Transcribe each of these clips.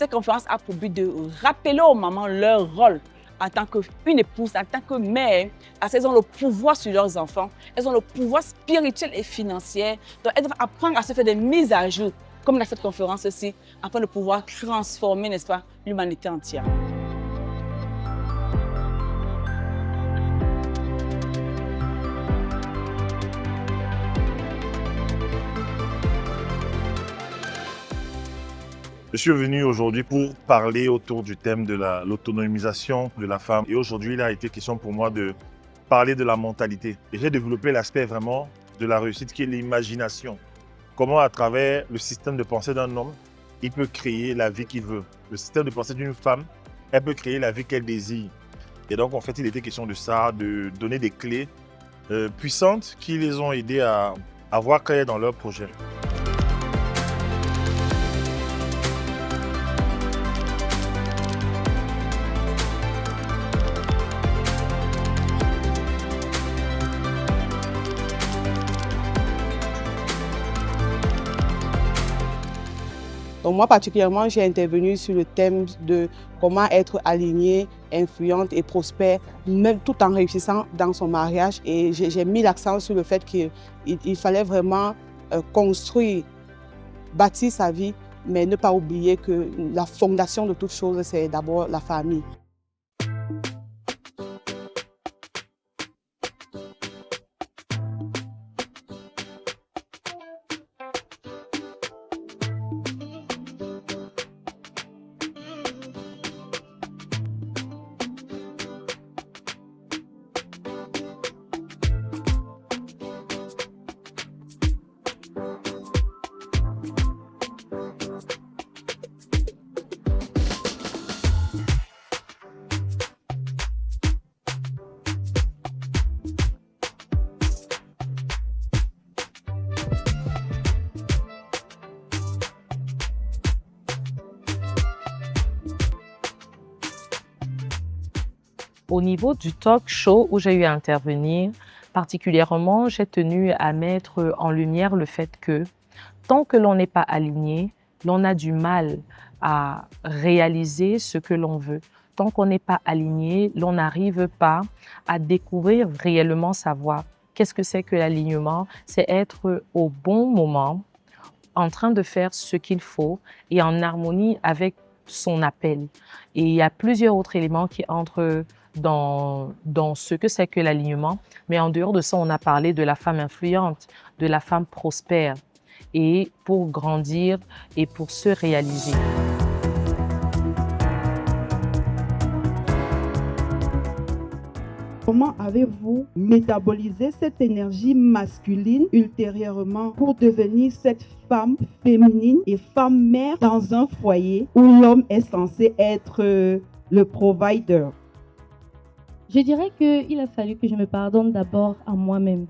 cette conférence a pour but de rappeler aux mamans leur rôle en tant qu'une épouse, en tant que mère, parce qu'elles ont le pouvoir sur leurs enfants, elles ont le pouvoir spirituel et financier. Donc, elles doivent apprendre à se faire des mises à jour, comme dans cette conférence-ci, afin de pouvoir transformer, n'est-ce pas, l'humanité entière. Je suis venu aujourd'hui pour parler autour du thème de l'autonomisation de la femme. Et aujourd'hui, il a été question pour moi de parler de la mentalité. Et j'ai développé l'aspect vraiment de la réussite qui est l'imagination. Comment à travers le système de pensée d'un homme, il peut créer la vie qu'il veut. Le système de pensée d'une femme, elle peut créer la vie qu'elle désire. Et donc en fait, il était question de ça, de donner des clés puissantes qui les ont aidés à voir clair dans leur projet. Donc moi particulièrement, j'ai intervenu sur le thème de comment être alignée, influente et prospère, même tout en réussissant dans son mariage. Et j'ai mis l'accent sur le fait qu'il fallait vraiment construire, bâtir sa vie, mais ne pas oublier que la fondation de toute chose, c'est d'abord la famille. Au niveau du talk show où j'ai eu à intervenir, particulièrement, j'ai tenu à mettre en lumière le fait que tant que l'on n'est pas aligné, l'on a du mal à réaliser ce que l'on veut. Tant qu'on n'est pas aligné, l'on n'arrive pas à découvrir réellement sa voie. Qu'est-ce que c'est que l'alignement? C'est être au bon moment, en train de faire ce qu'il faut et en harmonie avec son appel. Et il y a plusieurs autres éléments qui entrent dans ce que c'est que l'alignement. Mais en dehors de ça, on a parlé de la femme influente, de la femme prospère, et pour grandir et pour se réaliser. Comment avez-vous métabolisé cette énergie masculine ultérieurement pour devenir cette femme féminine et femme mère dans un foyer où l'homme est censé être le provider? Je dirais qu'il a fallu que je me pardonne d'abord à moi-même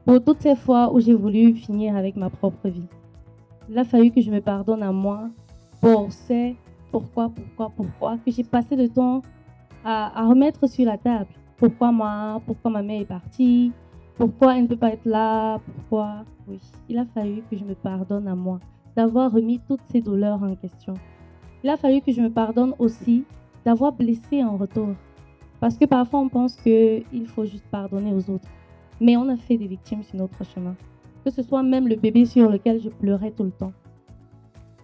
pour toutes ces fois où j'ai voulu finir avec ma propre vie. Il a fallu que je me pardonne à moi pour ces pourquoi que j'ai passé le temps à remettre sur la table. Pourquoi moi? Pourquoi ma mère est partie? Pourquoi elle ne peut pas être là? Pourquoi? Oui, il a fallu que je me pardonne à moi d'avoir remis toutes ces douleurs en question. Il a fallu que je me pardonne aussi d'avoir blessé en retour. Parce que parfois on pense qu'il faut juste pardonner aux autres. Mais on a fait des victimes sur notre chemin. Que ce soit même le bébé sur lequel je pleurais tout le temps.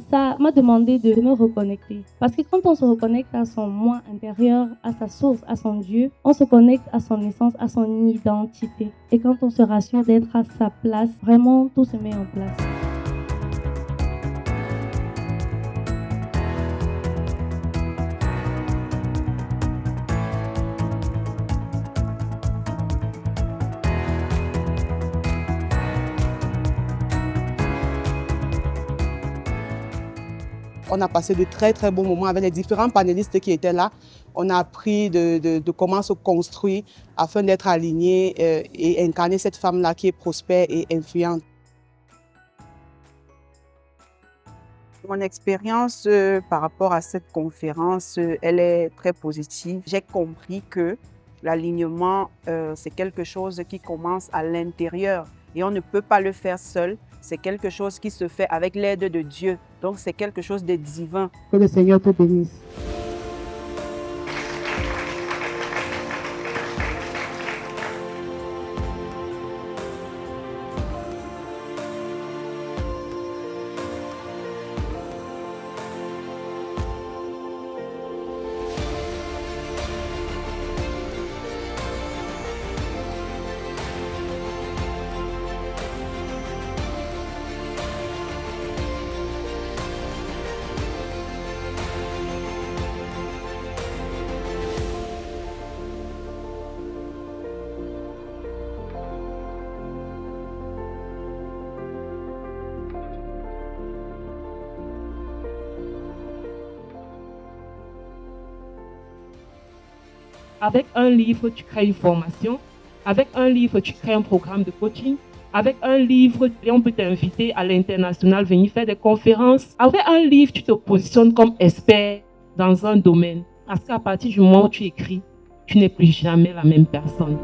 Ça m'a demandé de me reconnecter. Parce que quand on se reconnecte à son moi intérieur, à sa source, à son Dieu, on se connecte à son essence, à son identité. Et quand on se rassure d'être à sa place, vraiment tout se met en place. On a passé de très très bons moments avec les différents panélistes qui étaient là. On a appris de comment se construire afin d'être aligné et incarner cette femme-là qui est prospère et influente. Mon expérience par rapport à cette conférence, elle est très positive. J'ai compris que l'alignement, c'est quelque chose qui commence à l'intérieur et on ne peut pas le faire seul. c'est quelque chose qui se fait avec l'aide de Dieu. Donc c'est quelque chose de divin. Que le Seigneur te bénisse. Avec un livre, tu crées une formation. Avec un livre, tu crées un programme de coaching. Avec un livre, on peut t'inviter à l'international, venir faire des conférences. Avec un livre, tu te positionnes comme expert dans un domaine. Parce qu'à partir du moment où tu écris, tu n'es plus jamais la même personne.